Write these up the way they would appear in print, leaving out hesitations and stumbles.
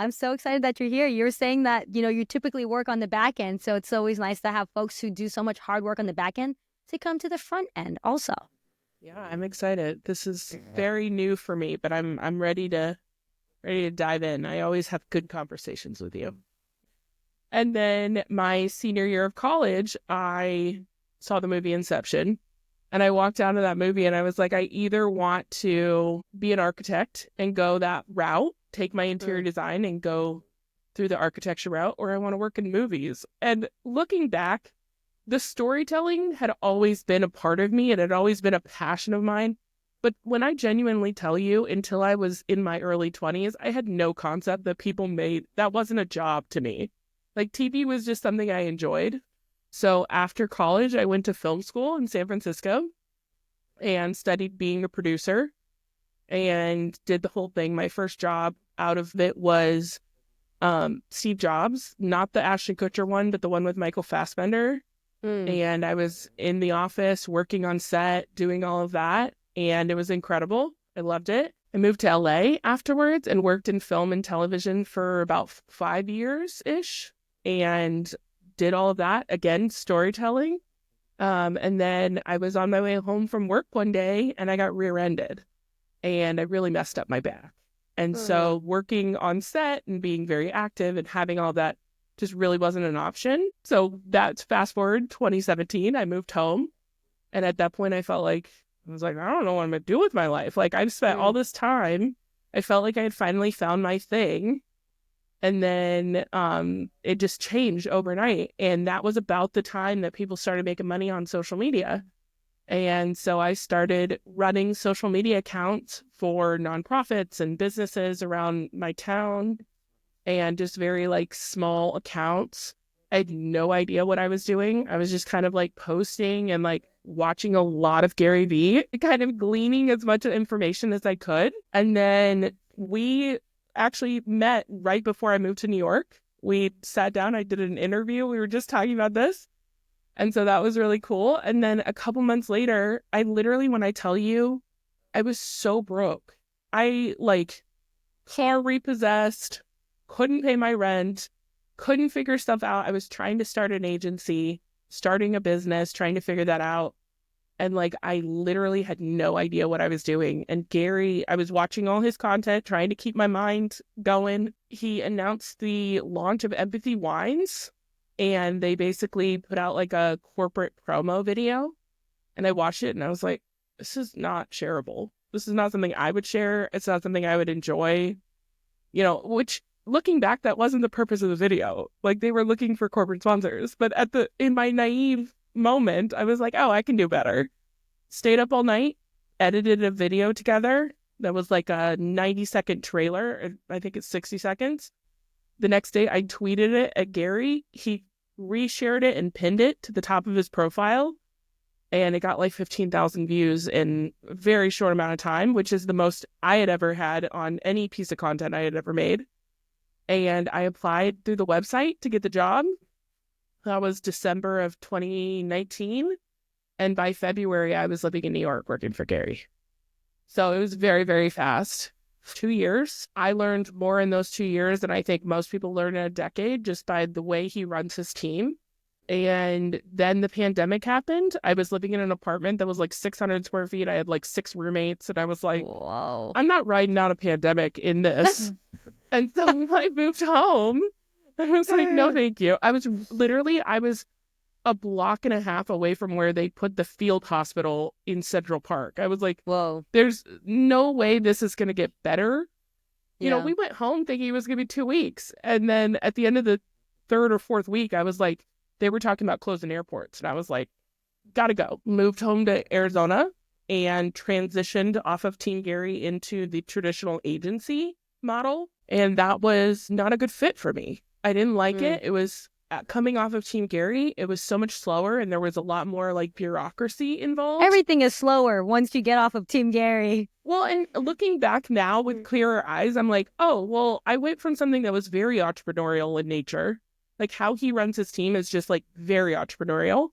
I'm so excited that you're here. You're saying that, you typically work on the back end. So it's always nice to have folks who do so much hard work on the back end to come to the front end also. Yeah, I'm excited. This is very new for me, but I'm ready to dive in. I always have good conversations with you. And then my senior year of college, I saw the movie Inception. And I walked out of that movie and I was like, I either want to be an architect and go that route, take my interior design and go through the architecture route, or I want to work in movies. And looking back, the storytelling had always been a part of me. It had always been a passion of mine. But when I genuinely tell you, until I was in my early 20s, I had no concept that that wasn't a job to me. Like TV was just something I enjoyed. So after college, I went to film school in San Francisco and studied being a producer and did the whole thing. My first job out of it was Steve Jobs, not the Ashton Kutcher one, but the one with Michael Fassbender. And I was in the office working on set, doing all of that. And it was incredible. I loved it. I moved to LA afterwards and worked in film and television for about 5 years-ish and did all of that. Again, storytelling. And then I was on my way home from work one day and I got rear-ended and I really messed up my back. And so working on set and being very active and having all that just really wasn't an option. So that's fast forward 2017, I moved home. And at that point I was like, I don't know what I'm going to do with my life. Like I've spent all this time. I felt like I had finally found my thing. And then it just changed overnight. And that was about the time that people started making money on social media. And so I started running social media accounts for nonprofits and businesses around my town and just very small accounts. I had no idea what I was doing. I was just kind of posting and watching a lot of Gary Vee, kind of gleaning as much information as I could. And then we actually met right before I moved to New York. We sat down, I did an interview. We were just talking about this. And so that was really cool. And then a couple months later, I literally, when I tell you, I was so broke. I car repossessed, couldn't pay my rent, couldn't figure stuff out. I was trying to start an agency, starting a business, trying to figure that out. And I literally had no idea what I was doing. And Gary, I was watching all his content, trying to keep my mind going. He announced the launch of Empathy Wines. And they basically put out a corporate promo video. And I watched it and I was like, this is not shareable. This is not something I would share. It's not something I would enjoy. Which looking back, that wasn't the purpose of the video. They were looking for corporate sponsors. But in my naive moment, I was like, oh, I can do better. Stayed up all night, edited a video together that was a 90-second trailer. I think it's 60 seconds. The next day, I tweeted it at Gary. He reshared it and pinned it to the top of his profile. And it got 15,000 views in a very short amount of time, which is the most I had ever had on any piece of content I had ever made. And I applied through the website to get the job. That was December of 2019. And by February, I was living in New York working for Gary. So it was very, very fast. 2 years. I learned more in those 2 years than I think most people learn in a decade just by the way he runs his team. And then the pandemic happened. I was living in an apartment that was 600 square feet. I had 6 roommates and I was like, whoa, I'm not riding out a pandemic in this. And so I moved home. I was like, no, thank you. I was a block and a half away from where they put the field hospital in Central Park. I was like, whoa, there's no way this is going to get better. We went home thinking it was going to be 2 weeks. And then at the end of the 3rd or 4th week, I was like, they were talking about closing airports. And I was like, gotta go. Moved home to Arizona and transitioned off of Team Gary into the traditional agency model. And that was not a good fit for me. I didn't like it. It was coming off of Team Gary. It was so much slower and there was a lot more bureaucracy involved. Everything is slower once you get off of Team Gary. Well, and looking back now with clearer eyes, I'm like, oh, well, I went from something that was very entrepreneurial in nature. How he runs his team is just very entrepreneurial.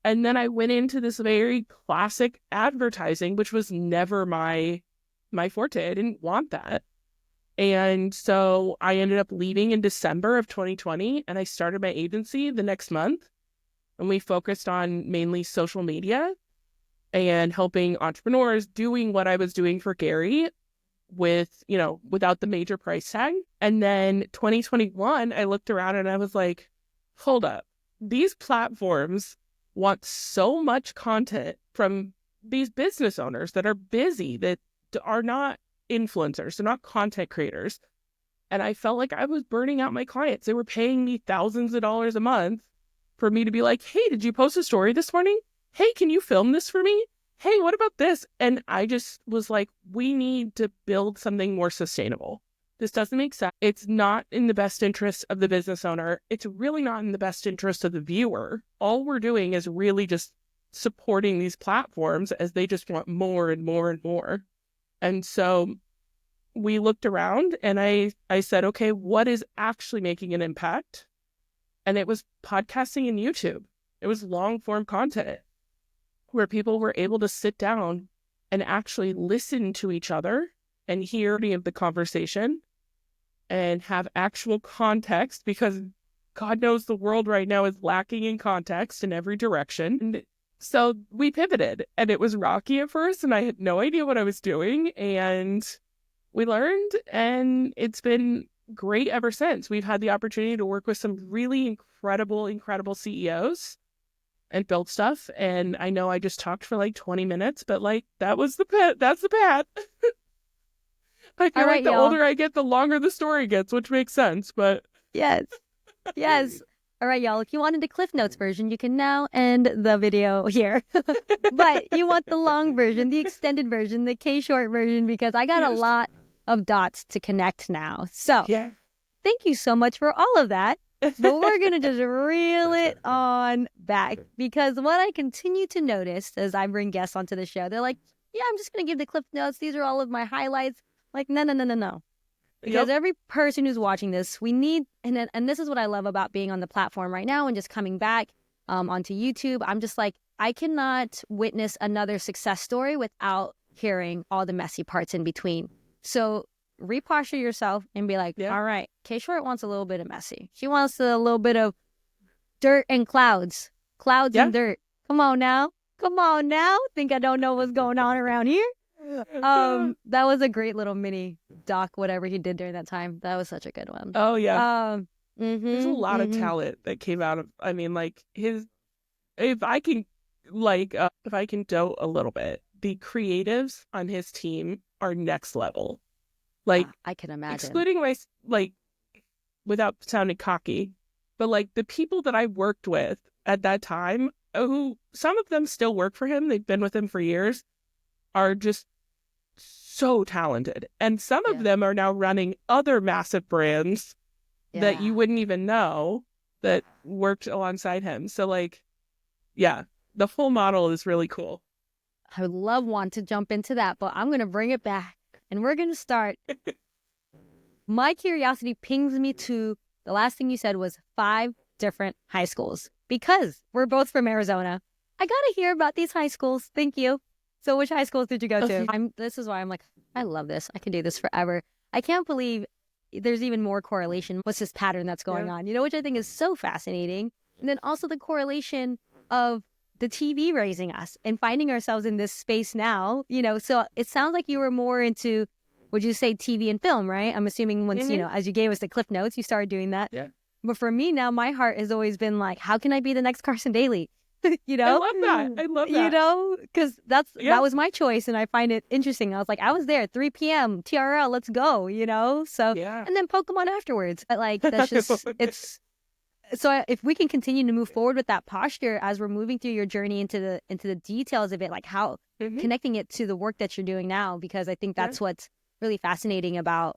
And then I went into this very classic advertising, which was never my forte. I didn't want that. And so I ended up leaving in December of 2020, and I started my agency the next month. And we focused on mainly social media and helping entrepreneurs doing what I was doing for Gary with, without the major price tag. And then 2021, I looked around and I was like, hold up. These platforms want so much content from these business owners that are busy, that are not influencers, they're not content creators. And I felt like I was burning out my clients. They were paying me thousands of dollars a month for me to be like, hey, did you post a story this morning? Hey, can you film this for me? Hey, what about this? And I just was like, we need to build something more sustainable. This doesn't make sense. It's not in the best interest of the business owner. It's really not in the best interest of the viewer. All we're doing is really just supporting these platforms as they just want more and more and more. And so we looked around and I said, okay, what is actually making an impact? And it was podcasting and YouTube. It was long form content where people were able to sit down and actually listen to each other and hear any of the conversation and have actual context, because God knows the world right now is lacking in context in every direction. And so we pivoted, and it was rocky at first and I had no idea what I was doing, and we learned, and it's been great ever since. We've had the opportunity to work with some really incredible CEOs and build stuff. And I know I just talked for like 20 minutes, but like that's the path. I feel like the older I get, the longer the story gets, which makes sense, but yes. All right, y'all. If you wanted the Cliff Notes version, you can now end the video here. But you want the long version, the extended version, the K-short version, because I got a lot of dots to connect now. So thank you so much for all of that. But we're going to just reel it on back, because what I continue to notice as I bring guests onto the show, they're like, yeah, I'm just going to give the Cliff Notes. These are all of my highlights. Like, no. Because every person who's watching this, we need, and this is what I love about being on the platform right now and just coming back onto YouTube. I'm just like, I cannot witness another success story without hearing all the messy parts in between. So reposture yourself and be like, all right, K-Short wants a little bit of messy. She wants a little bit of dirt and clouds and dirt. Come on now. Think I don't know what's going on around here? That was a great little mini doc, whatever he did during that time. That was such a good one. Oh yeah. There's a lot of talent that came out of, I mean, like if I can dote a little bit, the creatives on his team are next level. Like, I can imagine. Excluding without sounding cocky, but like the people that I worked with at that time, who some of them still work for him, they've been with him for years, are just so talented. And some of them are now running other massive brands that you wouldn't even know that worked alongside him. So the full model is really cool. I would want to jump into that, but I'm going to bring it back and we're going to start. My curiosity pings me to the last thing you said was 5 different high schools, because we're both from Arizona. I got to hear about these high schools. Thank you. So which high schools did you go to? This is why I'm like, I love this. I can do this forever. I can't believe there's even more correlation. What's this pattern that's going on? Which I think is so fascinating. And then also the correlation of the TV raising us and finding ourselves in this space now, so it sounds like you were more into, would you say TV and film, right? I'm assuming once, as you gave us the Cliff Notes, you started doing that. Yeah. But for me now, my heart has always been like, how can I be the next Carson Daly? I love that. Because that was my choice, and I find it interesting. I was like, I was there, 3 p.m., TRL, let's go, So, and then Pokemon afterwards. But that's just, it's, so if we can continue to move forward with that posture as we're moving through your journey into the details of it, like how connecting it to the work that you're doing now, because I think that's what's really fascinating about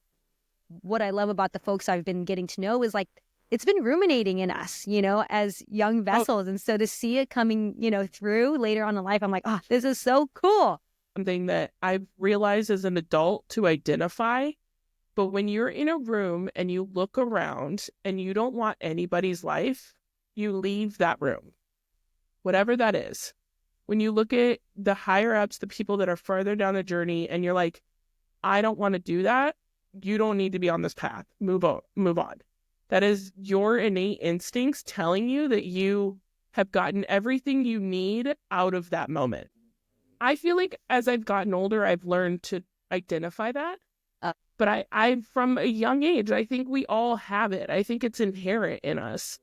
what I love about the folks I've been getting to know is like, it's been ruminating in us, as young vessels. And so to see it coming, through later on in life, I'm like, oh, this is so cool. Something that I've realized as an adult to identify, but when you're in a room and you look around and you don't want anybody's life, you leave that room, whatever that is. When you look at the higher ups, the people that are further down the journey, and you're like, I don't want to do that, you don't need to be on this path. Move on. That is your innate instincts telling you that you have gotten everything you need out of that moment. I feel like as I've gotten older, I've learned to identify that. But I from a young age, I think we all have it. I think it's inherent in us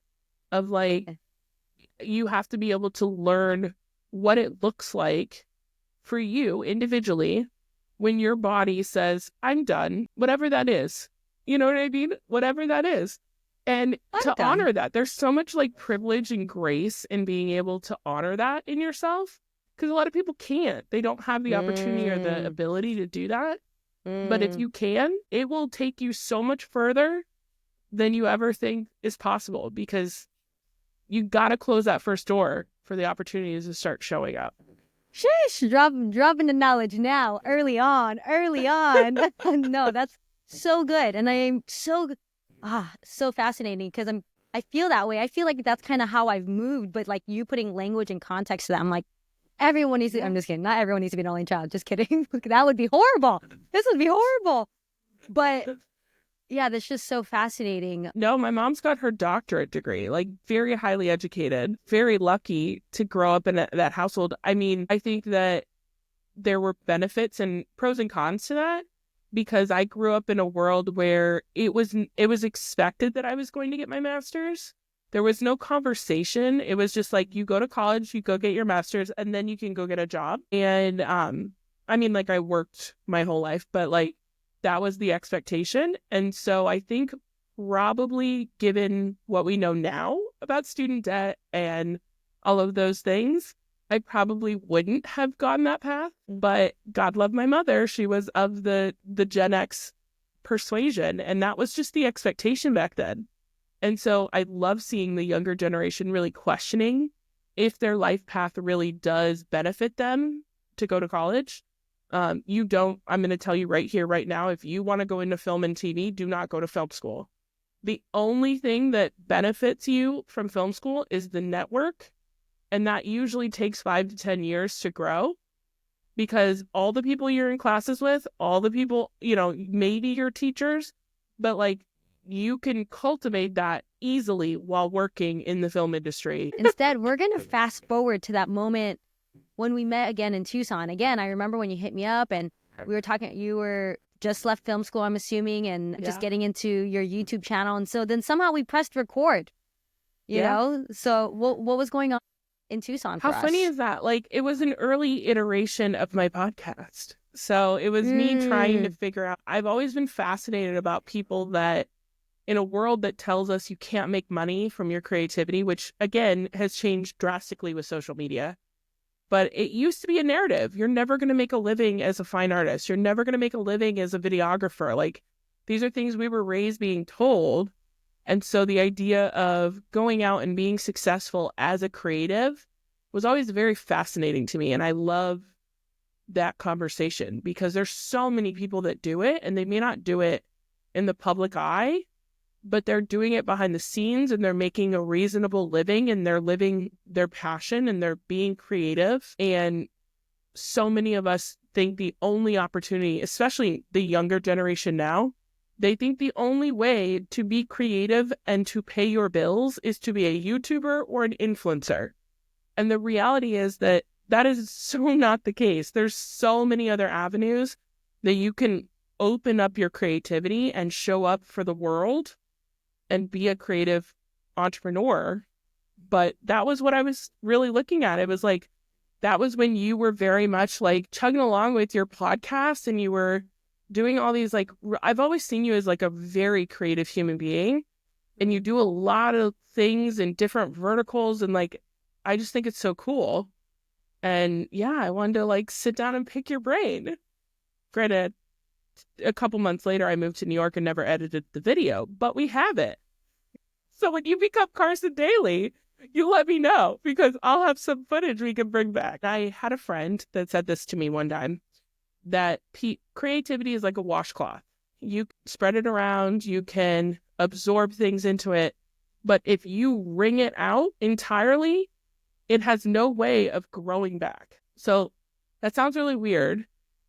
of like, you have to be able to learn what it looks like for you individually when your body says, I'm done, whatever that is. You know what I mean? Whatever that is. And to honor that, there's so much like privilege and grace in being able to honor that in yourself. Because a lot of people can't. They don't have the opportunity or the ability to do that. But if you can, it will take you so much further than you ever think is possible, because you got to close that first door for the opportunities to start showing up. Sheesh, dropping the knowledge now, early on. No, that's so good. And I am so fascinating, because I feel that way. I feel like that's kind of how I've moved, but like you putting language and context to that, I'm like, everyone needs to, I'm just kidding. Not everyone needs to be an only child. Just kidding. That would be horrible. This would be horrible. But yeah, that's just so fascinating. No, my mom's got her doctorate degree, like very highly educated, very lucky to grow up in that household. I mean, I think that there were benefits and pros and cons to that, because I grew up in a world where it was expected that I was going to get my master's. There was no conversation. It was just like, you go to college, you go get your master's, and then you can go get a job. And I mean, like, I worked my whole life, but like, that was the expectation. And so I think probably given what we know now about student debt and all of those things, I probably wouldn't have gone that path. But God love my mother. She was of the Gen X persuasion, and that was just the expectation back then. And so I love seeing the younger generation really questioning if their life path really does benefit them to go to college. I'm going to tell you right here, right now, if you want to go into film and TV, do not go to film school. The only thing that benefits you from film school is the network. And that usually takes 5 to 10 years to grow, because all the people you're in classes with, all the people, maybe your teachers, but like, you can cultivate that easily while working in the film industry. Instead, we're going to fast forward to that moment when we met again in Tucson. Again, I remember when you hit me up and we were talking, you were just left film school, I'm assuming, and just getting into your YouTube channel. And so then somehow we pressed record, you know? So what was going on in Tucson for us? How funny is that? Like, it was an early iteration of my podcast. So it was me trying to figure out, I've always been fascinated about people that, in a world that tells us you can't make money from your creativity, which again has changed drastically with social media. But it used to be a narrative. You're never going to make a living as a fine artist. You're never going to make a living as a videographer. Like, these are things we were raised being told. And so the idea of going out and being successful as a creative was always very fascinating to me. And I love that conversation, because there's so many people that do it, and they may not do it in the public eye, but they're doing it behind the scenes, and they're making a reasonable living, and they're living their passion, and they're being creative. And so many of us think the only opportunity, especially the younger generation now, they think the only way to be creative and to pay your bills is to be a YouTuber or an influencer. And the reality is that is so not the case. There's so many other avenues that you can open up your creativity and show up for the world and be a creative entrepreneur. But that was what I was really looking at. It was like, that was when you were very much like chugging along with your podcast, and you were doing all these, like, I've always seen you as like a very creative human being, and you do a lot of things in different verticals. And like, I just think it's so cool. And yeah, I wanted to like sit down and pick your brain. Granted, a couple months later, I moved to New York and never edited the video, but we have it. So when you become Carson Daly, you let me know, because I'll have some footage we can bring back. I had a friend that said this to me one time, that creativity is like a washcloth. You spread it around, you can absorb things into it, but if you wring it out entirely, it has no way of growing back. So that sounds really weird,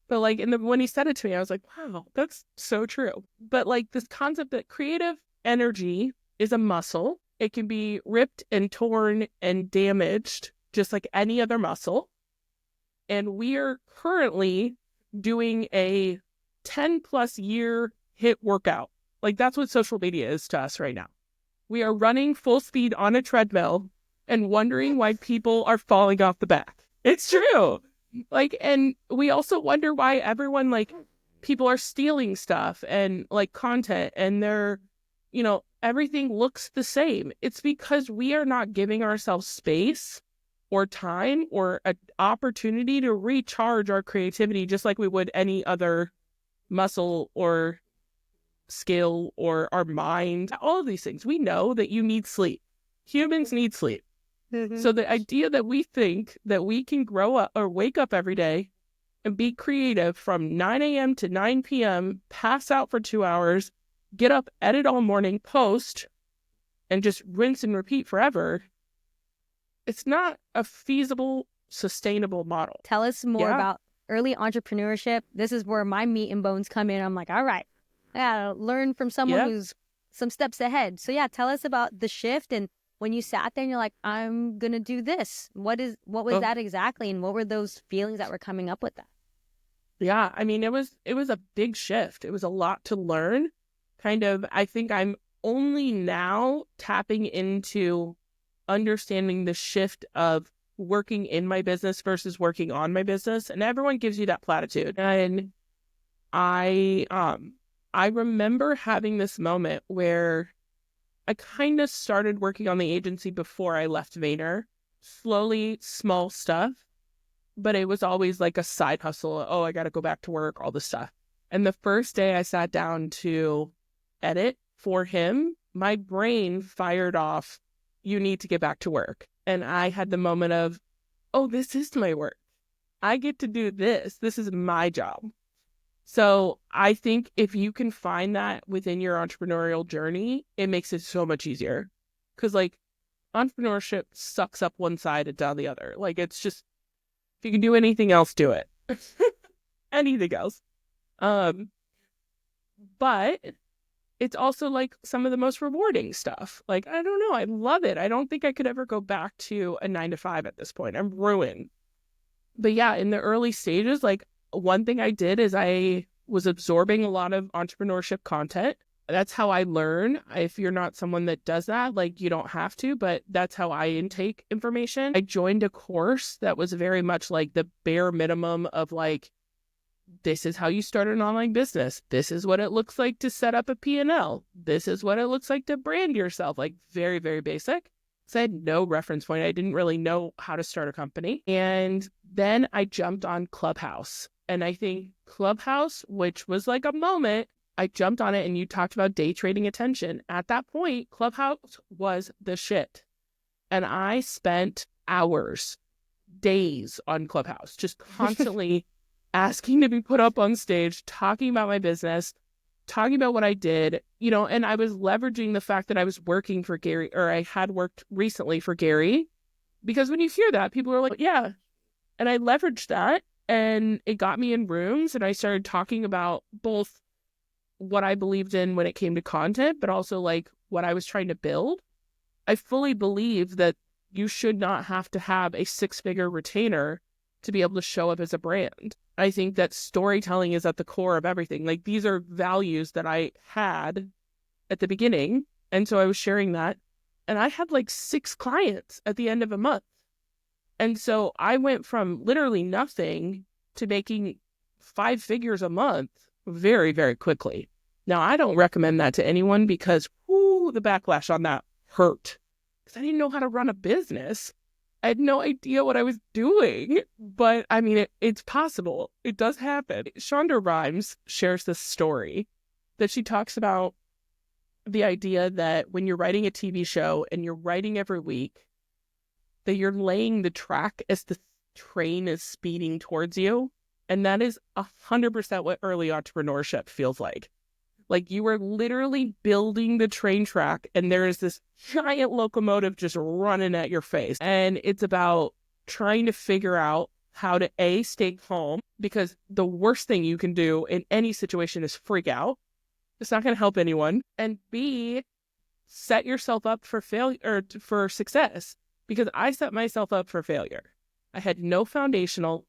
But like, when he said it to me, I was like, wow, that's so true. But like this concept that creative energy is a muscle. It can be ripped and torn and damaged, just like any other muscle. And we are currently doing a 10 plus year hit workout. Like that's what social media is to us right now. We are running full speed on a treadmill and wondering why people are falling off the back. It's true. Like, and we also wonder why everyone, like, people are stealing stuff and like content, and they're, everything looks the same. It's because we are not giving ourselves space or time or an opportunity to recharge our creativity just like we would any other muscle or skill or our mind. All of these things. We know that you need sleep. Humans need sleep. So the idea that we think that we can grow up or wake up every day and be creative from 9 a.m. to 9 p.m., pass out for 2 hours, get up, edit all morning, post, and just rinse and repeat forever, it's not a feasible, sustainable model. Tell us more about early entrepreneurship. This is where my meat and bones come in. I'm like, all right, I gotta learn from someone who's some steps ahead. So tell us about the shift, and when you sat there and you're like, I'm gonna do this. What was that exactly, and what were those feelings that were coming up with that? Yeah, I mean, it was a big shift. It was a lot to learn. I think I'm only now tapping into understanding the shift of working in my business versus working on my business. And everyone gives you that platitude. And I remember having this moment where I kind of started working on the agency before I left Vayner. Slowly, small stuff, but it was always like a side hustle. Oh, I got to go back to work, all this stuff. And the first day I sat down to edit for him, my brain fired off, you need to get back to work. And I had the moment of, oh, this is my work. I get to do this. This is my job. So I think if you can find that within your entrepreneurial journey, it makes it so much easier. Because like entrepreneurship sucks up one side and down the other. Like it's just, if you can do anything else, do it. Anything else. But it's also like some of the most rewarding stuff. Like, I don't know. I love it. I don't think I could ever go back to a 9-to-5 at this point. I'm ruined. But yeah, in the early stages, like one thing I did is I was absorbing a lot of entrepreneurship content. That's how I learn. If you're not someone that does that, like you don't have to, but that's how I intake information. I joined a course that was very much like the bare minimum of like, this is how you start an online business. This is what it looks like to set up a P&L. This is what it looks like to brand yourself. Like very, very basic. So I had no reference point. I didn't really know how to start a company. And then I jumped on Clubhouse. And I think Clubhouse, which was like a moment, I jumped on it, and you talked about day trading attention. At that point, Clubhouse was the shit. And I spent hours, days on Clubhouse, just constantly asking to be put up on stage, talking about my business, talking about what I did, and I was leveraging the fact that I was working for Gary, or I had worked recently for Gary, because when you hear that, people are like, yeah. And I leveraged that, and it got me in rooms, and I started talking about both what I believed in when it came to content, but also like what I was trying to build. I fully believe that you should not have to have a 6-figure retainer to be able to show up as a brand. I think that storytelling is at the core of everything. Like these are values that I had at the beginning. And so I was sharing that. And I had like 6 clients at the end of a month. And so I went from literally nothing to making 5 figures a month very, very quickly. Now, I don't recommend that to anyone because the backlash on that hurt. Because I didn't know how to run a business. I had no idea what I was doing, but I mean, it's possible. It does happen. Shonda Rhimes shares this story that she talks about the idea that when you're writing a TV show and you're writing every week, that you're laying the track as the train is speeding towards you. And that is 100% what early entrepreneurship feels like. Like you are literally building the train track and there is this giant locomotive just running at your face. And it's about trying to figure out how to A, stay calm, because the worst thing you can do in any situation is freak out. It's not going to help anyone. And B, set yourself up for failure or for success, because I set myself up for failure. I had no foundational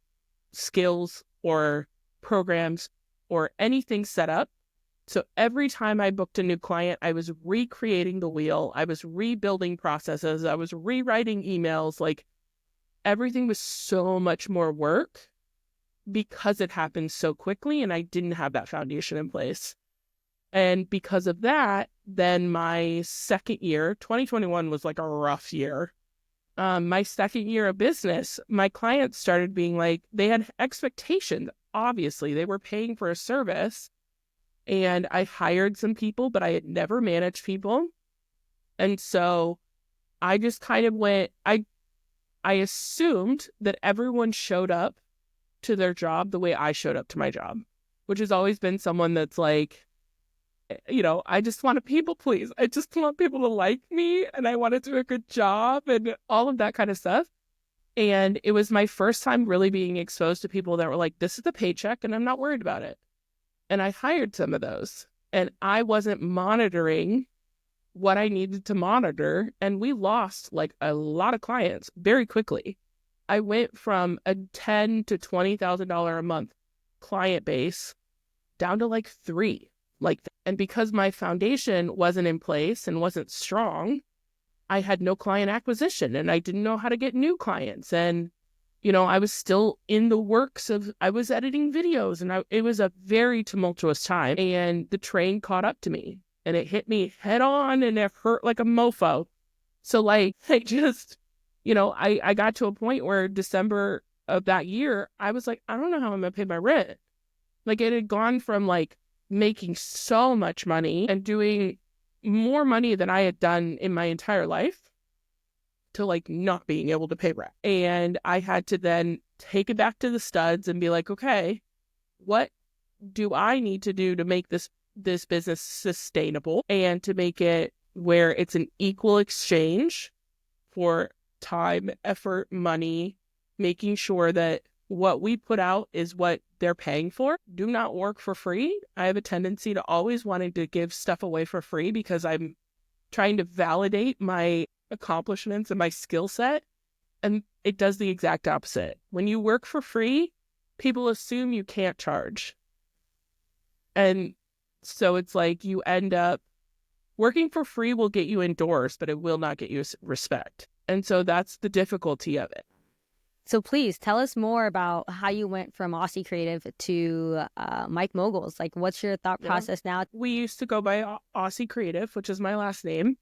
skills or programs or anything set up. So every time I booked a new client, I was recreating the wheel. I was rebuilding processes. I was rewriting emails. Like, everything was so much more work because it happened so quickly and I didn't have that foundation in place. And because of that, then my second year, 2021 was like a rough year. My second year of business, my clients started being like, they had expectations. Obviously, they were paying for a service. And I hired some people, but I had never managed people. And so I just kind of went, I assumed that everyone showed up to their job the way I showed up to my job, which has always been someone that's like, I just want to people please. I just want people to like me and I want to do a good job and all of that kind of stuff. And it was my first time really being exposed to people that were like, this is the paycheck and I'm not worried about it. And I hired some of those and I wasn't monitoring what I needed to monitor. And we lost like a lot of clients very quickly. I went from a $10,000 to $20,000 a month client base down to like 3. And because my foundation wasn't in place and wasn't strong, I had no client acquisition and I didn't know how to get new clients. And I was still in the works of, I was editing videos and it was a very tumultuous time. And the train caught up to me and it hit me head on and it hurt like a mofo. So I just, I got to a point where December of that year, I was like, I don't know how I'm going to pay my rent. Like, it had gone from like making so much money and doing more money than I had done in my entire life to like not being able to pay rent. And I had to then take it back to the studs and be like, okay, what do I need to do to make this business sustainable and to make it where it's an equal exchange for time, effort, money, making sure that what we put out is what they're paying for. Do not work for free. I have a tendency to always wanting to give stuff away for free because I'm trying to validate my accomplishments and my skill set. And it does the exact opposite. When you work for free, people assume you can't charge. And so it's like you end up working for free will get you endorsed, but it will not get you respect. And so that's the difficulty of it. So please tell us more about how you went from Aossey Creative to MicMoguls. Like, what's your thought process now? We used to go by Aossey Creative, which is my last name.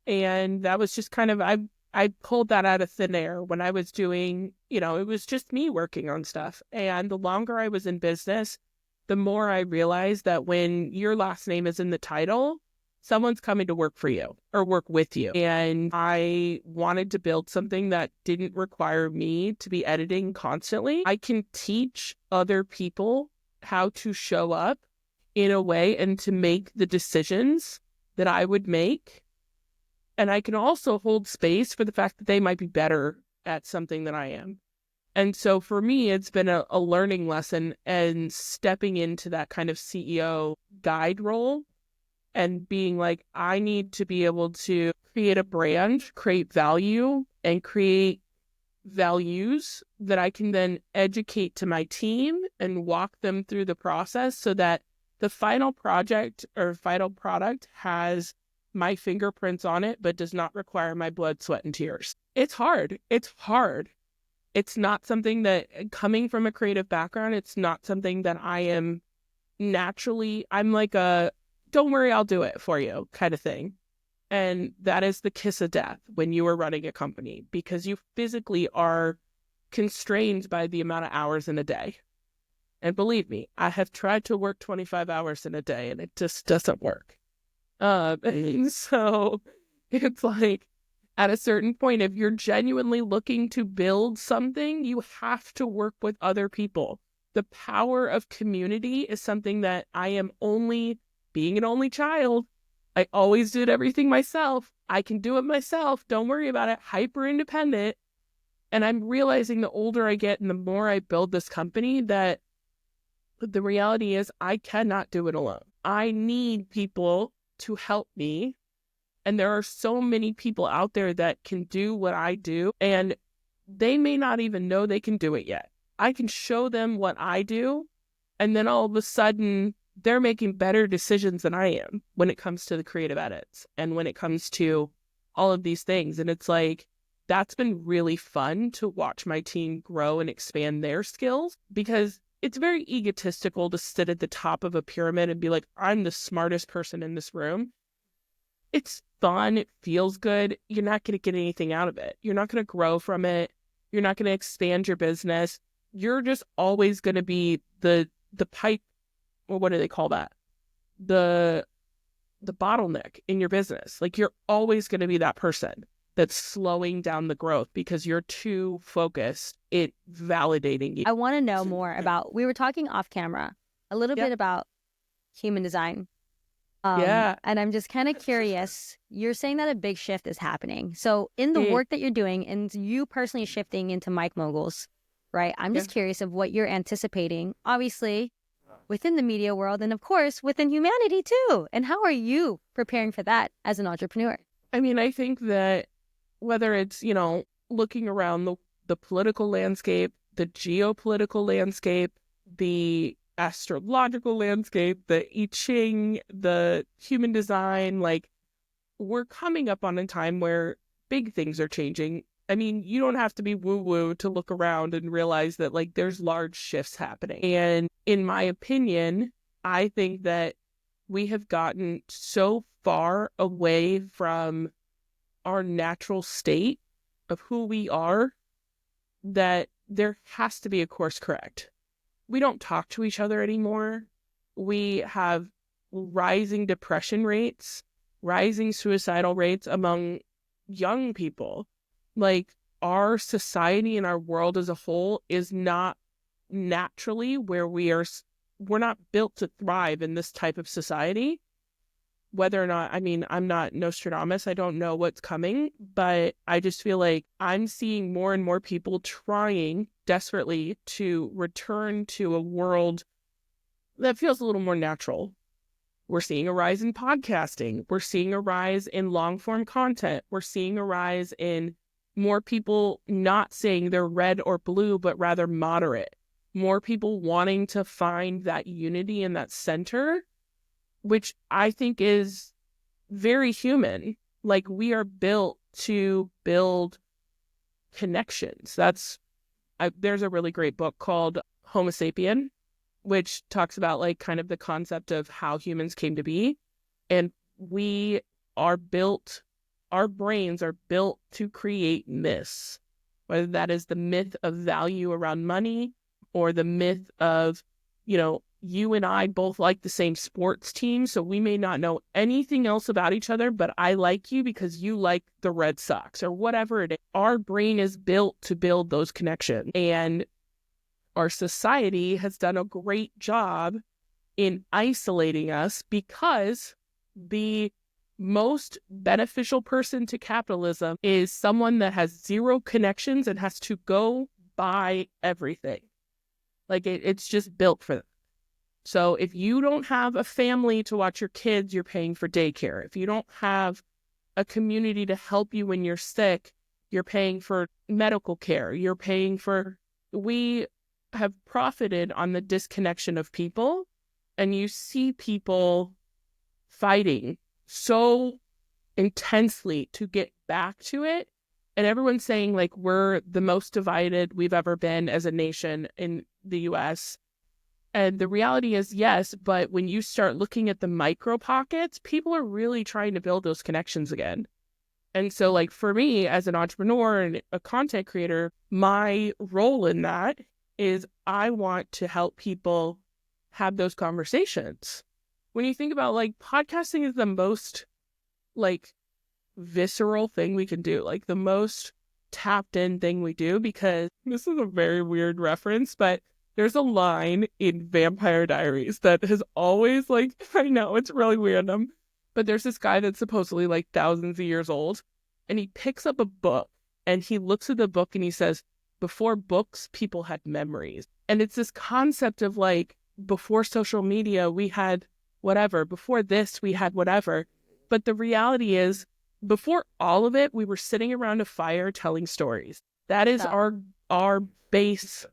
And that was just kind of, I pulled that out of thin air when I was doing, it was just me working on stuff. And the longer I was in business, the more I realized that when your last name is in the title, someone's coming to work for you or work with you. And I wanted to build something that didn't require me to be editing constantly. I can teach other people how to show up in a way and to make the decisions that I would make. And I can also hold space for the fact that they might be better at something than I am. And so for me, it's been a learning lesson and stepping into that kind of CEO guide role and being like, I need to be able to create a brand, create value, and create values that I can then educate to my team and walk them through the process so that the final project or final product has my fingerprints on it, but does not require my blood, sweat, and tears. It's hard. It's not something that, coming from a creative background, it's not something that I am naturally, I'm like a, don't worry, I'll do it for you kind of thing. And that is the kiss of death when you are running a company, because you physically are constrained by the amount of hours in a day. And believe me, I have tried to work 25 hours in a day and it just doesn't work. And so it's like, at a certain point, if you're genuinely looking to build something, you have to work with other people. The power of community is something that I am only, being an only child, I always did everything myself. I can do it myself. Don't worry about it. Hyper independent. And I'm realizing the older I get and the more I build this company that the reality is I cannot do it alone. I need people to help me. And there are so many people out there that can do what I do, and they may not even know they can do it yet. I can show them what I do, and then all of a sudden they're making better decisions than I am when it comes to the creative edits and when it comes to all of these things. And it's like, that's been really fun to watch my team grow and expand their skills, because it's very egotistical to sit at the top of a pyramid and be like, I'm the smartest person in this room. It's fun. It feels good. You're not going to get anything out of it. You're not going to grow from it. You're not going to expand your business. You're just always going to be the pipe, or what do they call that? The bottleneck in your business. Like, you're always going to be that person that's slowing down the growth because you're too focused in validating you. I want to know more about, we were talking off camera a little bit about human design. And I'm just kind of curious, you're saying that a big shift is happening. So in the work that you're doing and you personally shifting into MicMoguls, right? I'm just curious of what you're anticipating, obviously within the media world and of course within humanity too. And how are you preparing for that as an entrepreneur? I mean, I think that whether it's, looking around the political landscape, the geopolitical landscape, the astrological landscape, the I Ching, the human design, like, we're coming up on a time where big things are changing. I mean, you don't have to be woo-woo to look around and realize that, like, there's large shifts happening. And in my opinion, I think that we have gotten so far away from our natural state of who we are that there has to be a course correct. We don't talk to each other anymore. We have rising depression rates, rising suicidal rates among young people. Like, our society and our world as a whole is not naturally where we're not built to thrive in this type of society. Whether or not, I mean, I'm not Nostradamus, I don't know what's coming, but I just feel like I'm seeing more and more people trying desperately to return to a world that feels a little more natural. We're seeing a rise in podcasting. We're seeing a rise in long form content. We're seeing a rise in more people not saying they're red or blue, but rather moderate. More people wanting to find that unity in that center, which I think is very human. Like, we are built to build connections. There's a really great book called Homo Sapien, which talks about, like, kind of the concept of how humans came to be. And we are built, our brains are built to create myths, whether that is the myth of value around money or the myth of, you and I both like the same sports team, so we may not know anything else about each other, but I like you because you like the Red Sox or whatever it is. Our brain is built to build those connections. And our society has done a great job in isolating us, because the most beneficial person to capitalism is someone that has zero connections and has to go buy everything. Like, it's just built for them. So if you don't have a family to watch your kids, you're paying for daycare. If you don't have a community to help you when you're sick, you're paying for medical care. We have profited on the disconnection of people, and you see people fighting so intensely to get back to it. And everyone's saying, like, we're the most divided we've ever been as a nation in the US. And the reality is, yes, but when you start looking at the micro pockets, people are really trying to build those connections again. And so, like, for me as an entrepreneur and a content creator, my role in that is I want to help people have those conversations. When you think about, like, podcasting is the most, like, visceral thing we can do, like, the most tapped in thing we do, because this is a very weird reference, but there's a line in Vampire Diaries that has always, like, I know it's really random, but there's this guy that's supposedly, like, thousands of years old, and he picks up a book And he looks at the book and he says, before books, people had memories. And it's this concept of like, before social media, we had whatever. Before this, we had whatever. But the reality is, before all of it, we were sitting around a fire telling stories. That is our base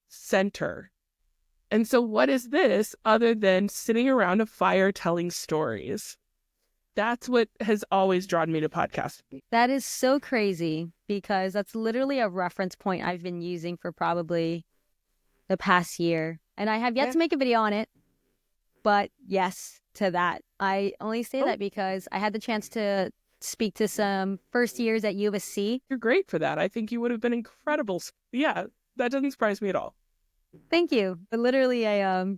center. And so what is this other than sitting around a fire telling stories? That's what has always drawn me to podcasting. That is so crazy because that's literally a reference point I've been using for probably the past year. And I have yet to make a video on it. But yes to that. I only say that because I had the chance to speak to some first years at USC. You're great for that. I think you would have been incredible. Yeah, that doesn't surprise me at all. Thank you. But literally, I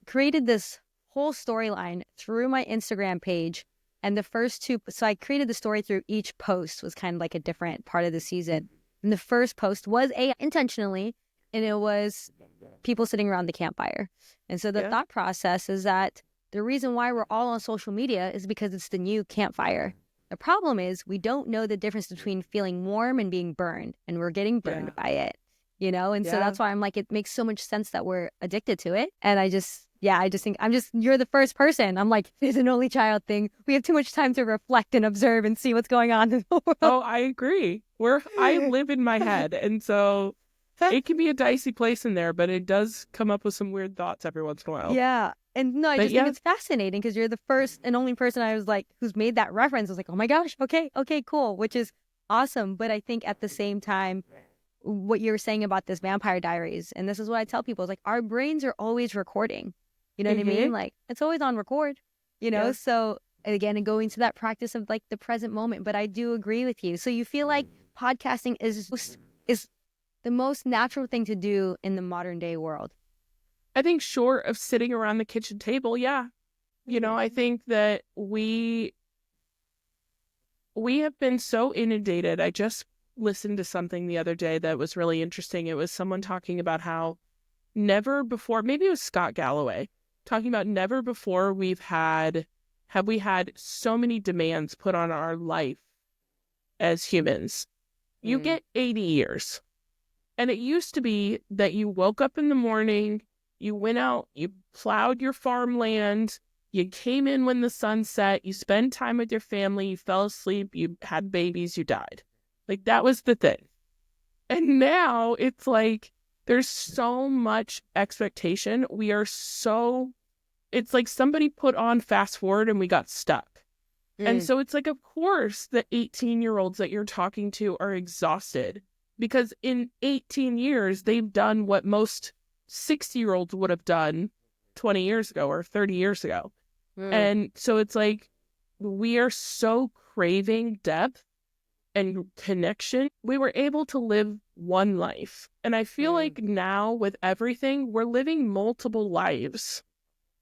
created this whole storyline through my Instagram page. And the first two, so I created the story through each post was kind of like a different part of the season. And the first post was intentionally, and it was people sitting around the campfire. And so the thought process is that the reason why we're all on social media is because it's the new campfire. The problem is we don't know the difference between feeling warm and being burned, and we're getting burned by it, you know? And so that's why I'm like, it makes so much sense that we're addicted to it. And I just think you're the first person. I'm like, it's an only child thing. We have too much time to reflect and observe and see what's going on in the world. Oh, I agree. I live in my head. And so it can be a dicey place in there, but it does come up with some weird thoughts every once in a while. Yeah. And no, I just think it's fascinating because you're the first and only person I was like, who's made that reference. I was like, oh my gosh, okay, cool, which is awesome. But I think at the same time, what you were saying about this Vampire Diaries, and this is what I tell people, is like our brains are always recording. You know what I mean? Like it's always on record, you know? So again, and going to that practice of like the present moment. But I do agree with you. So you feel like podcasting is the most natural thing to do in the modern day world? I think short of sitting around the kitchen table, yeah. You know, I think that we have been so inundated. I just listened to something the other day that was really interesting. It was someone talking about how never before, maybe it was Scott Galloway, talking about never before have we had so many demands put on our life as humans. You get 80 years. And it used to be that you woke up in the morning, you went out, you plowed your farmland, you came in when the sun set, you spent time with your family, you fell asleep, you had babies, you died. Like that was the thing. And now it's like there's so much expectation. It's like somebody put on fast forward and we got stuck. And so it's like, of course, the 18-year-olds that you're talking to are exhausted because in 18 years, they've done what most 60-year-olds would have done 20 years ago or 30 years ago. And so it's like we are so craving depth and connection. We were able to live one life. And I feel like now with everything, we're living multiple lives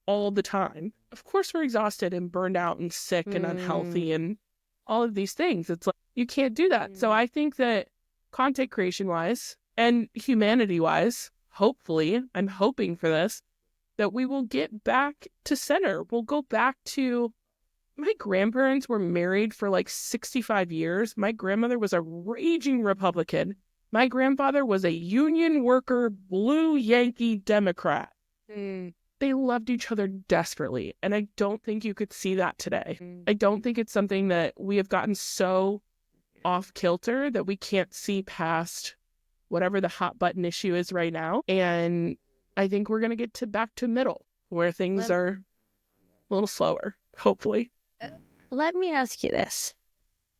all the time. Of course, we're exhausted and burned out and sick and unhealthy and all of these things. It's like you can't do that. So I think that content creation wise and humanity wise, hopefully, I'm hoping for this, that we will get back to center. We'll go back to, my grandparents were married for like 65 years. My grandmother was a raging Republican. My grandfather was a union worker, blue Yankee Democrat. They loved each other desperately. And I don't think you could see that today. I don't think it's something that we have gotten so off kilter that we can't see past whatever the hot button issue is right now. And I think we're going to get back to middle where things are a little slower, hopefully. Let me ask you this,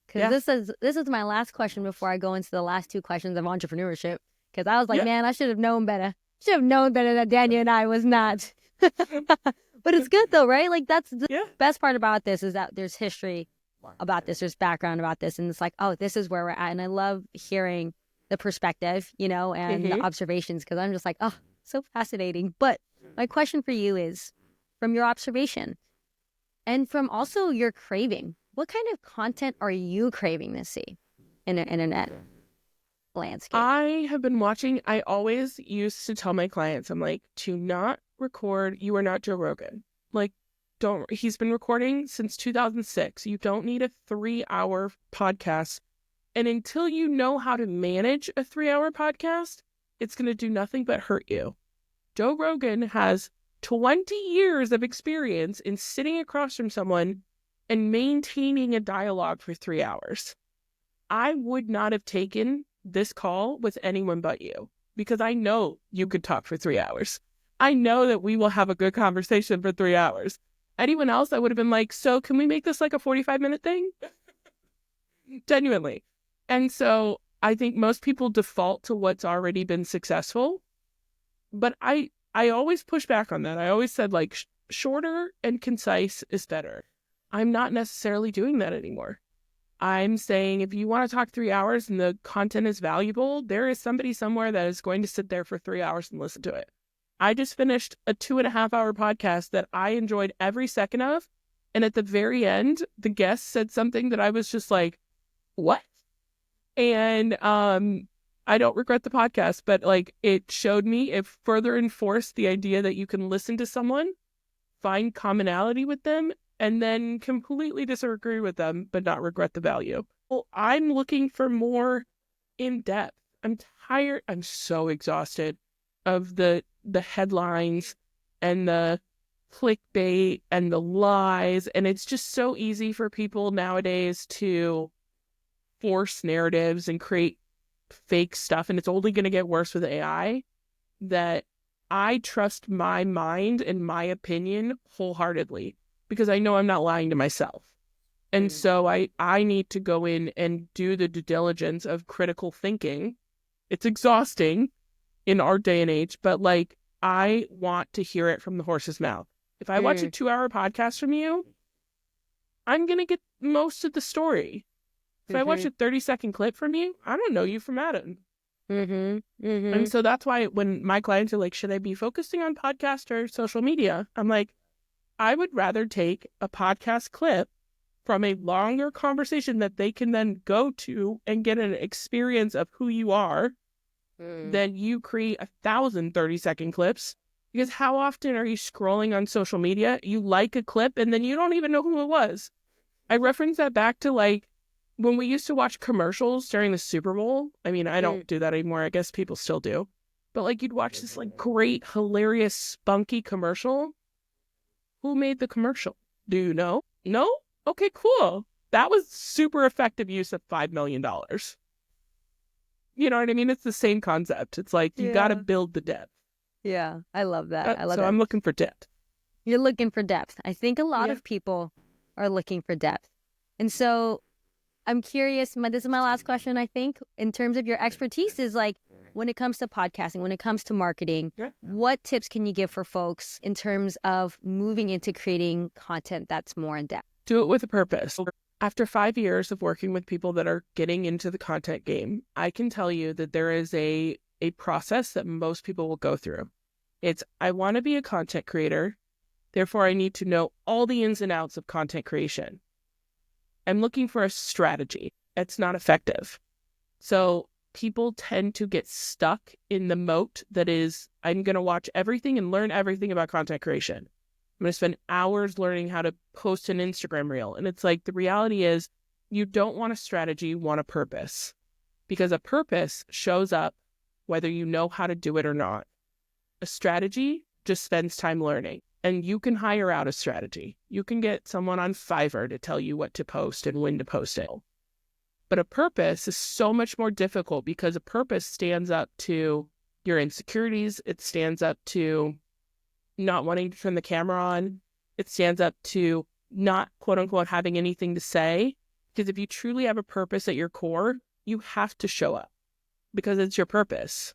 because this is my last question before I go into the last two questions of entrepreneurship. Because I was like, man, I should have known better. Should have known better that Danyah and I was not. But it's good though, right? Like that's the best part about this is that there's history about this, there's background about this, and it's like, oh, this is where we're at. And I love hearing the perspective, you know, and the observations, because I'm just like, oh, so fascinating. But my question for you is, from your observation and from also your craving, what kind of content are you craving to see in the internet landscape? I have been watching, I always used to tell my clients, I'm like, to not record, you are not Joe Rogan. Like, he's been recording since 2006. You don't need a 3-hour podcast. And until you know how to manage a 3-hour podcast, it's going to do nothing but hurt you. Joe Rogan has 20 years of experience in sitting across from someone and maintaining a dialogue for 3 hours. I would not have taken this call with anyone but you, because I know you could talk for 3 hours. I know that we will have a good conversation for 3 hours. Anyone else, I would have been like, so can we make this like a 45-minute thing? Genuinely. And so I think most people default to what's already been successful. But I always push back on that. I always said like shorter and concise is better. I'm not necessarily doing that anymore. I'm saying if you want to talk 3 hours and the content is valuable, there is somebody somewhere that is going to sit there for 3 hours and listen to it. I just finished a 2.5-hour podcast that I enjoyed every second of. And at the very end, the guest said something that I was just like, what? And I don't regret the podcast, but like it showed me, it further enforced the idea that you can listen to someone, find commonality with them, and then completely disagree with them, but not regret the value. Well, I'm looking for more in depth. I'm tired. I'm so exhausted of the headlines and the clickbait and the lies. And it's just so easy for people nowadays to force narratives and create fake stuff. And it's only going to get worse with AI, that I trust my mind and my opinion wholeheartedly, because I know I'm not lying to myself. And so I need to go in and do the due diligence of critical thinking. It's exhausting in our day and age, but like I want to hear it from the horse's mouth. If I watch a 2-hour podcast from you, I'm going to get most of the story. If I watch a 30-second clip from you, I don't know you from Adam. And so that's why when my clients are like, should I be focusing on podcast or social media? I'm like, I would rather take a podcast clip from a longer conversation that they can then go to and get an experience of who you are than you create 1,000 30-second clips. Because how often are you scrolling on social media? You like a clip and then you don't even know who it was. I reference that back to like when we used to watch commercials during the Super Bowl. I mean, I don't do that anymore. I guess people still do. But like you'd watch this like great, hilarious, spunky commercial. Who made the commercial? Do you know? No? Okay, cool. That was super effective use of $5 million. You know what I mean? It's the same concept. It's like you got to build the depth. Yeah, I love that. I love so that. I'm looking for depth. You're looking for depth. I think a lot of people are looking for depth. And so I'm curious, this is my last question, I think, in terms of your expertise is like, when it comes to podcasting, when it comes to marketing, what tips can you give for folks in terms of moving into creating content that's more in depth? Do it with a purpose. After 5 years of working with people that are getting into the content game, I can tell you that there is a process that most people will go through. It's, I want to be a content creator, therefore I need to know all the ins and outs of content creation. I'm looking for a strategy. It's not effective. So people tend to get stuck in the moat that is, I'm going to watch everything and learn everything about content creation. I'm going to spend hours learning how to post an Instagram reel. And it's like, the reality is you don't want a strategy, you want a purpose. Because a purpose shows up whether you know how to do it or not. A strategy just spends time learning. And you can hire out a strategy. You can get someone on Fiverr to tell you what to post and when to post it. But a purpose is so much more difficult, because a purpose stands up to your insecurities. It stands up to not wanting to turn the camera on. It stands up to not, quote unquote, having anything to say. Because if you truly have a purpose at your core, you have to show up because it's your purpose.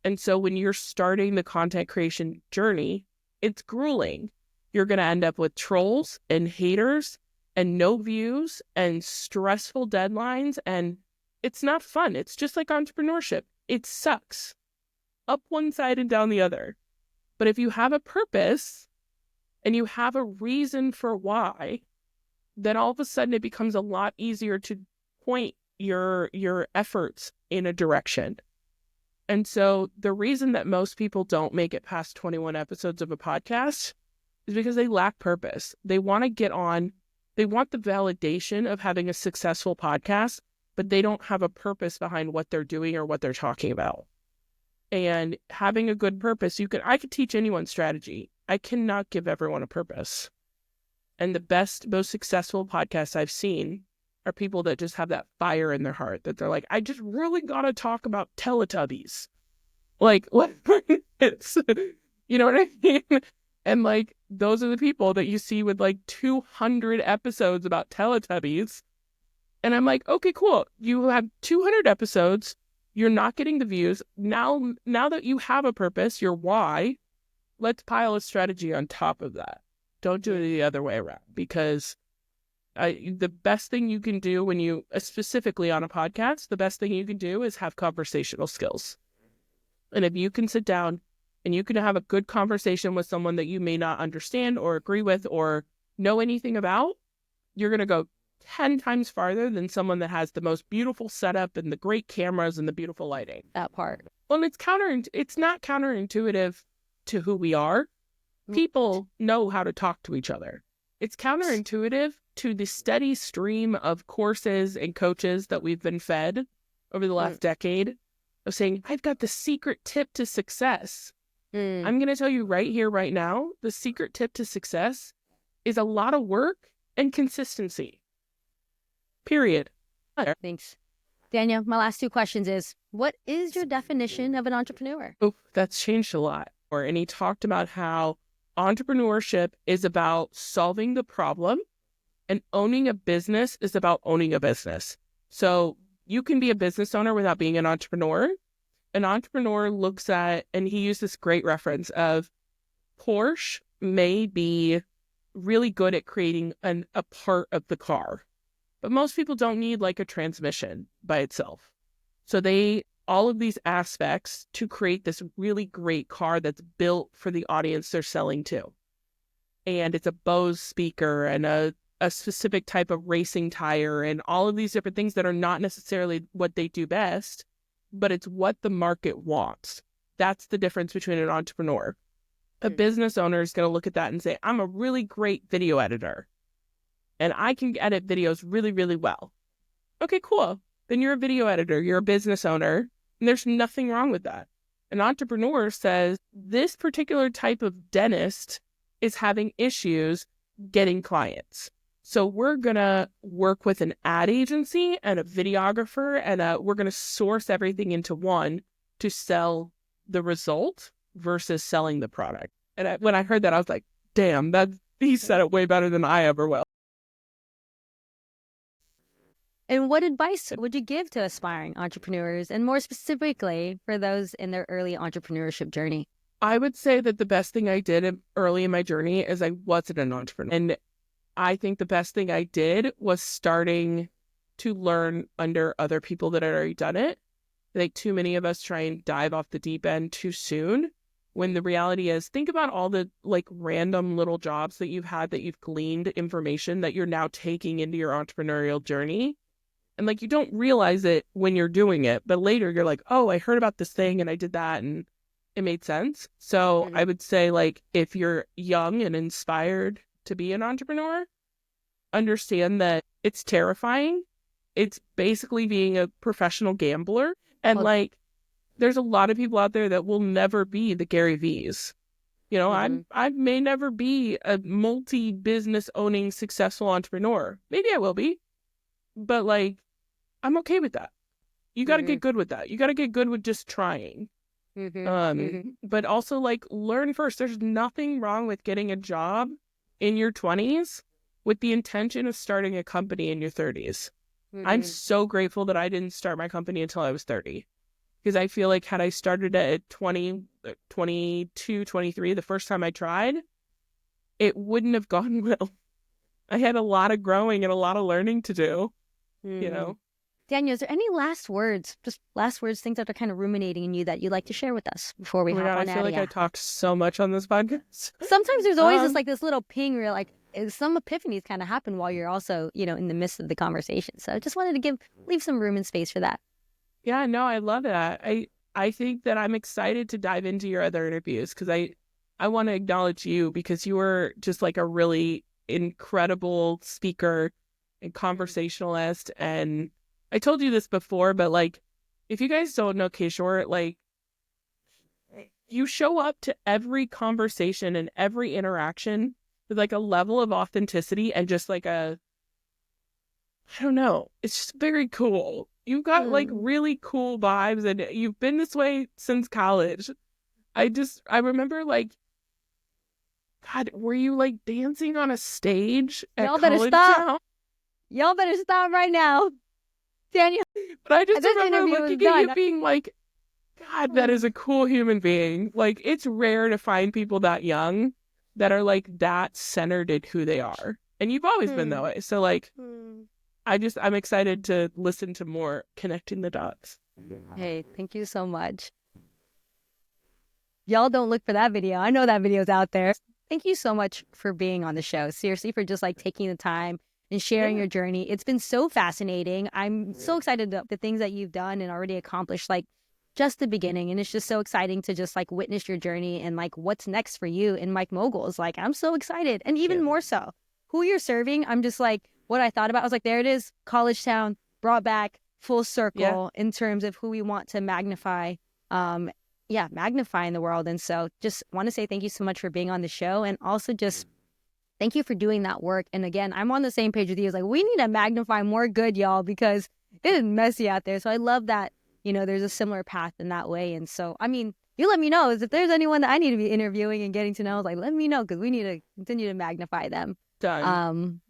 And so when you're starting the content creation journey, it's grueling. You're going to end up with trolls and haters and no views and stressful deadlines. And it's not fun. It's just like entrepreneurship. It sucks. Up one side and down the other. But if you have a purpose and you have a reason for why, then all of a sudden it becomes a lot easier to point your efforts in a direction. And so the reason that most people don't make it past 21 episodes of a podcast is because they lack purpose. They want to get on, they want the validation of having a successful podcast, but they don't have a purpose behind what they're doing or what they're talking about. And having a good purpose, I could teach anyone strategy. I cannot give everyone a purpose. And the best, most successful podcasts I've seen are people that just have that fire in their heart, that they're like, I just really got to talk about Teletubbies. Like, whatever it is. You know what I mean? And like, those are the people that you see with like 200 episodes about Teletubbies. And I'm like, okay, cool. You have 200 episodes. You're not getting the views. Now that you have a purpose, your why, let's pile a strategy on top of that. Don't do it the other way around, because the best thing you can do when you, specifically on a podcast, the best thing you can do is have conversational skills. And if you can sit down and you can have a good conversation with someone that you may not understand or agree with or know anything about, you're going to go 10 times farther than someone that has the most beautiful setup and the great cameras and the beautiful lighting. That part. Well, it's not counterintuitive to who we are. People know how to talk to each other. It's counterintuitive to the steady stream of courses and coaches that we've been fed over the last decade of saying, I've got the secret tip to success. I'm going to tell you right here, right now, the secret tip to success is a lot of work and consistency. Period. Thanks. Danyah, my last two questions is, what is your definition of an entrepreneur? Oh, that's changed a lot. And he talked about how entrepreneurship is about solving the problem and owning a business is about owning a business. So you can be a business owner without being an entrepreneur. An entrepreneur looks at, and he used this great reference of Porsche may be really good at creating a part of the car, but most people don't need like a transmission by itself. So all of these aspects to create this really great car that's built for the audience they're selling to. And it's a Bose speaker and a specific type of racing tire and all of these different things that are not necessarily what they do best, but it's what the market wants. That's the difference between an entrepreneur. A business owner is going to look at that and say, I'm a really great video editor and I can edit videos really, really well. Okay, cool. Then you're a video editor, you're a business owner, and there's nothing wrong with that. An entrepreneur says, this particular type of dentist is having issues getting clients. So we're going to work with an ad agency and a videographer, and we're going to source everything into one to sell the result versus selling the product. And when I heard that, I was like, damn, he said it way better than I ever will. And what advice would you give to aspiring entrepreneurs, and more specifically for those in their early entrepreneurship journey? I would say that the best thing I did early in my journey is I wasn't an entrepreneur. And I think the best thing I did was starting to learn under other people that had already done it. I think too many of us try and dive off the deep end too soon, when the reality is, think about all the like random little jobs that you've had, that you've gleaned information that you're now taking into your entrepreneurial journey. And like, you don't realize it when you're doing it, but later you're like, oh, I heard about this thing and I did that and it made sense. So I would say, like, if you're young and inspired to be an entrepreneur, understand that it's terrifying. It's basically being a professional gambler. And like, there's a lot of people out there that will never be the Gary V's. You know, I may never be a multi-business owning successful entrepreneur. Maybe I will be, but like, I'm okay with that. You got to get good with that. You got to get good with just trying. But also, like, learn first. There's nothing wrong with getting a job in your 20s with the intention of starting a company in your 30s. I'm so grateful that I didn't start my company until I was 30. Because I feel like had I started at 20, 22, 23, the first time I tried, it wouldn't have gone well. I had a lot of growing and a lot of learning to do, you know? Danyah, is there any last words, things that are kind of ruminating in you that you'd like to share with us before we hop on out of here? I feel like I talked so much on this podcast. Sometimes there's always this little ping where like some epiphanies kind of happen while you're also, in the midst of the conversation. So I just wanted to leave some room and space for that. Yeah, no, I love that. I think that I'm excited to dive into your other interviews because I want to acknowledge you because you were just like a really incredible speaker and conversationalist, and I told you this before, but like, if you guys don't know K-Short, like, you show up to every conversation and every interaction with like a level of authenticity and just like I don't know, it's just very cool. You've got like really cool vibes and you've been this way since college. I remember like, God, were you like dancing on a stage at Y'all better college stop. now? Y'all better stop right now. Danyah. But I just This remember interview looking is at you done. being like, God, that is a cool human being. Like, it's rare to find people that young that are like that centered in who they are. And you've always been that way. So like, I'm excited to listen to more connecting the dots. Hey, thank you so much. Y'all don't look for that video. I know that video's out there. Thank you so much for being on the show. Seriously, for just like taking the time and sharing your journey. It's been so fascinating. I'm so excited about the things that you've done and already accomplished, like just the beginning. And it's just so exciting to just like witness your journey and like what's next for you in MicMoguls. Like, I'm so excited. And even more so, who you're serving. I'm just like, what I thought about, I was like, there it is, college town, brought back full circle in terms of who we want to magnify. Magnify in the world. And so just want to say thank you so much for being on the show. And also just thank you for doing that work. And again, I'm on the same page with you. It's like, we need to magnify more good, y'all, because it is messy out there. So I love that, there's a similar path in that way. And so, I mean, you let me know if there's anyone that I need to be interviewing and getting to know, like, let me know, because we need to continue to magnify them. Done.